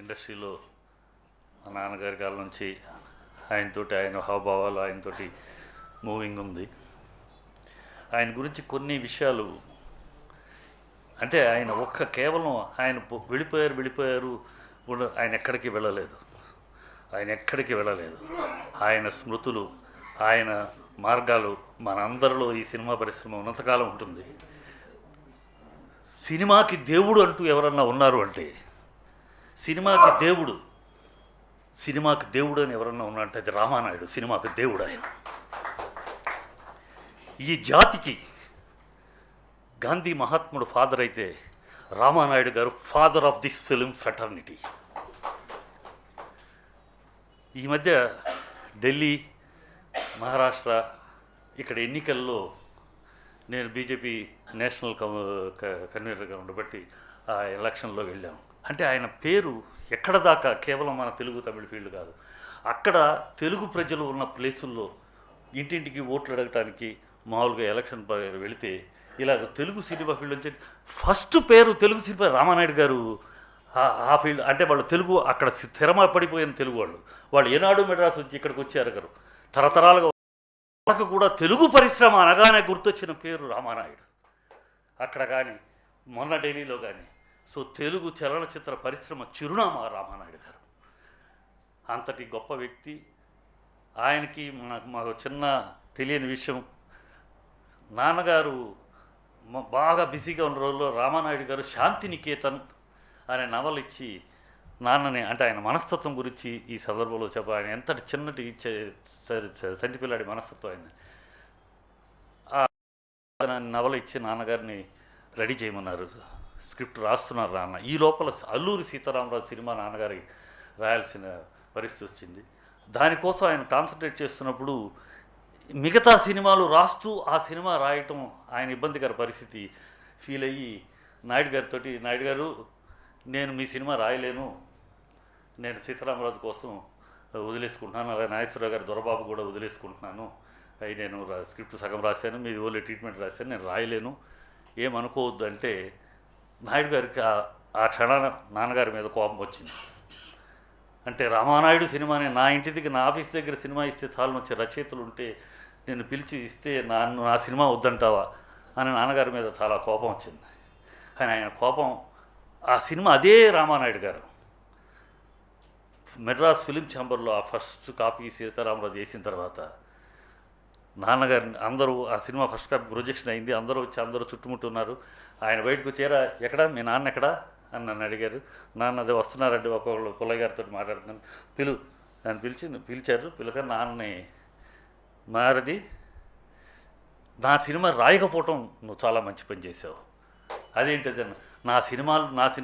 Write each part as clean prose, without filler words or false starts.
ఇండస్ట్రీలో మా నాన్నగారి కాలం నుంచి ఆయన హావభావాలు ఆయనతోటి మూవింగ్ ఉంది. ఆయన గురించి కొన్ని విషయాలు అంటే ఆయన కేవలం ఆయన వెళ్ళిపోయారు ఆయన ఎక్కడికి వెళ్ళలేదు. ఆయన స్మృతులు, ఆయన మార్గాలు మనందరిలో ఈ సినిమా పరిశ్రమ ఉన్నంతకాలం ఉంటుంది. సినిమాకి దేవుడు అంటూ ఎవరన్నా ఉన్నారు అంటే సినిమాకి దేవుడు అని ఎవరన్నా ఉన్నారంటే అది రామానాయుడు. సినిమాకి దేవుడు ఆయన. ఈ జాతికి గాంధీ మహాత్ముడు ఫాదర్ అయితే రామానాయుడు గారు father of this film fraternity. ఈ మధ్య ఢిల్లీ, మహారాష్ట్ర ఇక్కడ ఎన్నికల్లో నేను బీజేపీ నేషనల్ కన్వీనర్గా ఉండబట్టి ఆ ఎలక్షన్లో వెళ్ళాము. అంటే ఆయన పేరు ఎక్కడ దాకా కేవలం మన తెలుగు తమిళ ఫీల్డ్ కాదు, అక్కడ తెలుగు ప్రజలు ఉన్న ప్లేసుల్లో ఇంటింటికి ఓట్లు అడగటానికి మామూలుగా ఎలక్షన్ వెళితే ఇలాగ తెలుగు సినిమా ఫీల్డ్ నుంచి ఫస్ట్ పేరు తెలుగు సినిమా రామానాయుడు గారు. ఆ ఫీల్డ్ అంటే వాళ్ళు తెలుగు అక్కడ స్థిరమ పడిపోయిన తెలుగు వాళ్ళు ఏనాడు మెడ్రాస్ వచ్చి ఇక్కడికి వచ్చారు గారు. తరతరాలుగా వాళ్ళకు కూడా తెలుగు పరిశ్రమ అనగానే గుర్తొచ్చిన పేరు రామానాయుడు. అక్కడ కానీ మొన్న ఢిల్లీలో కానీ సో తెలుగు చలనచిత్ర పరిశ్రమ చిరునామా రామానాయుడు గారు. అంతటి గొప్ప వ్యక్తి. ఆయనకి మాకు చిన్న తెలియని విషయం, నాన్నగారు బాగా బిజీగా ఉన్న రోజుల్లో రామానాయుడు గారు శాంతినికేతన్ అనే నవలు ఇచ్చి నాన్నని అంటే ఆయన మనస్తత్వం గురించి ఈ సందర్భంలో ఆయన ఎంతటి చిన్నటి చంటి పిల్లాడి మనస్తత్వం ఆయన నవల ఇచ్చి నాన్నగారిని రెడీ చేయమన్నారు. స్క్రిప్ట్ రాస్తున్నారు నాన్న. ఈ లోపల అల్లూరి సీతారామరాజు సినిమా నాన్నగారి రాయాల్సిన పరిస్థితి వచ్చింది. దానికోసం ఆయన కాన్సన్ట్రేట్ చేస్తున్నప్పుడు మిగతా సినిమాలు రాస్తూ ఆ సినిమా రాయటం ఆయన ఇబ్బందికర పరిస్థితి ఫీల్ అయ్యి నాయుడు గారు నేను మీ సినిమా రాయలేను, నేను సీతారామరాజు కోసం వదిలేసుకుంటున్నాను, అలాగే నాగేశ్వరరావు గారు దొరబాబు కూడా వదిలేసుకుంటున్నాను, అవి నేను స్క్రిప్ట్ సగం రాశాను, మీది ఓన్లీ ట్రీట్మెంట్ రాశాను, నేను రాయలేను, ఏమనుకోవద్దు అంటే నాయుడు గారికి ఆ క్షణాన నాన్నగారి మీద కోపం వచ్చింది. అంటే రామానాయుడు సినిమాని నా ఇంటి దగ్గర నా ఆఫీస్ దగ్గర సినిమా ఇస్తే చాలు వచ్చే రచయితలు ఉంటే నేను పిలిచి ఇస్తే నా సినిమా వద్దంటావా అని నాన్నగారి మీద చాలా కోపం వచ్చింది. కానీ ఆయన కోపం ఆ సినిమా అదే రామానాయుడు గారు మెడ్రాస్ ఫిలిం ఛాంబర్లో ఆ ఫస్ట్ కాపీ సీతారామరాజు చేసిన తర్వాత నాన్నగారిని అందరూ ఆ సినిమా ఫస్ట్ కాపీ ప్రొజెక్షన్ అయింది. అందరూ చుట్టుముట్టున్నారు. ఆయన బయటకు వచ్చారా, ఎక్కడా మీ నాన్న ఎక్కడా అని నన్ను అడిగారు. నాన్న అదే వస్తున్నారంటే ఒక్కొక్కళ్ళు పుల్లయ్య గారితో మాట్లాడుతున్నాను, అని పిలిచారు. పిలక నాన్నని మారది నా సినిమా రాయకపోవటం నువ్వు చాలా మంచి పని చేసావు. అదేంటది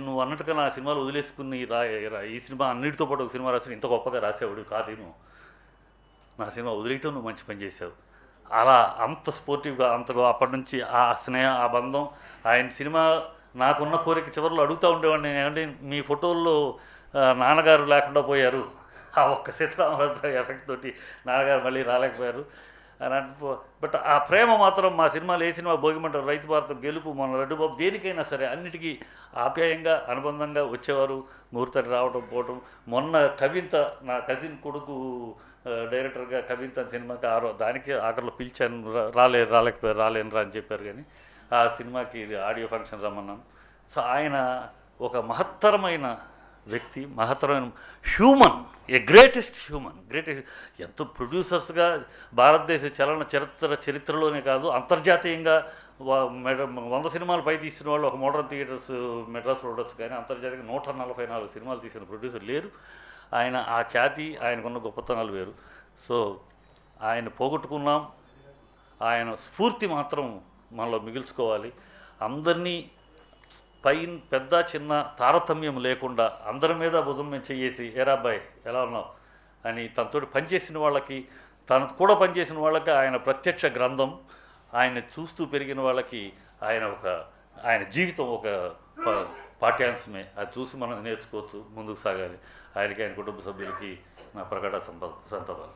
నువ్వు అన్నట్టుగా నా సినిమాలు వదిలేసుకుని ఈ సినిమా అన్నిటితో పాటు ఒక సినిమా రాసి ఇంత గొప్పగా రాసేవాడు కాదేమో, నా సినిమా వదిలేయటం నువ్వు మంచి పని చేసావు. అలా అంత స్పోర్టివ్గా అప్పటి నుంచి ఆ స్నేహం, ఆ బంధం. ఆయన సినిమా నాకున్న కోరిక చివరిలో అడుగుతూ ఉండేవాడిని, ఏమంటే మీ ఫోటోల్లో నాన్నగారు లేకుండా పోయారు, ఆ ఒక్క సీతారామరాజు ఎఫెక్ట్ తోటి నాన్నగారు మళ్ళీ రాలేకపోయారు అని బట్ ఆ ప్రేమ మాత్రం మా సినిమాలు ఏ సినిమా భోగిమంట, రైతు భారతం, గెలుపు, మన రెడ్డిబాబు దేనికైనా సరే అన్నిటికీ ఆప్యాయంగా అనుబంధంగా వచ్చేవారు. ముహూర్తాన్ని రావడం పోవడం. మొన్న కవింత నా కజిన్ కొడుకు డైరెక్టర్గా కవింత సినిమాకి దానికి ఆఖరిలో పిలిచాను, రాలేను అని చెప్పారు. కానీ ఆ సినిమాకి ఆడియో ఫంక్షన్ రమ్మన్నాను. సో ఆయన ఒక మహత్తరమైన వ్యక్తి, మహత్తరమైన హ్యూమన్, గ్రేటెస్ట్ హ్యూమన్. ఎంతో ప్రొడ్యూసర్స్గా భారతదేశ చరిత్రలోనే కాదు అంతర్జాతీయంగా 100 సినిమాలు పై తీసిన వాళ్ళు ఒక మోడర్న్ థియేటర్స్ మెడ్రాస్లో ఉండొచ్చు, కానీ అంతర్జాతీయంగా 144 సినిమాలు తీసిన ప్రొడ్యూసర్ లేరు. ఆయన ఆ ఖ్యాతి, ఆయనకున్న గొప్పతనాలు వేరు. సో ఆయన పోగొట్టుకున్నాం. ఆయన స్ఫూర్తి మాత్రం మనలో మిగిల్చుకోవాలి. అందరినీ పెద్ద చిన్న తారతమ్యం లేకుండా అందరి మీద భుజం మీద చేసి ఏరాబ్బాయి ఎలా ఉన్నావు అని తనతోటి పనిచేసిన వాళ్ళకి, తను కూడా పనిచేసిన వాళ్ళకి ఆయన ప్రత్యక్ష గ్రంథం. ఆయన చూస్తూ పెరిగిన వాళ్ళకి ఆయన జీవితం ఒక పాఠ్యాంశమే. అది చూసి మనం నేర్చుకోవచ్చు, ముందుకు సాగాలి. ఆయన కుటుంబ సభ్యులకి నా ప్రకట సంతాపాలు.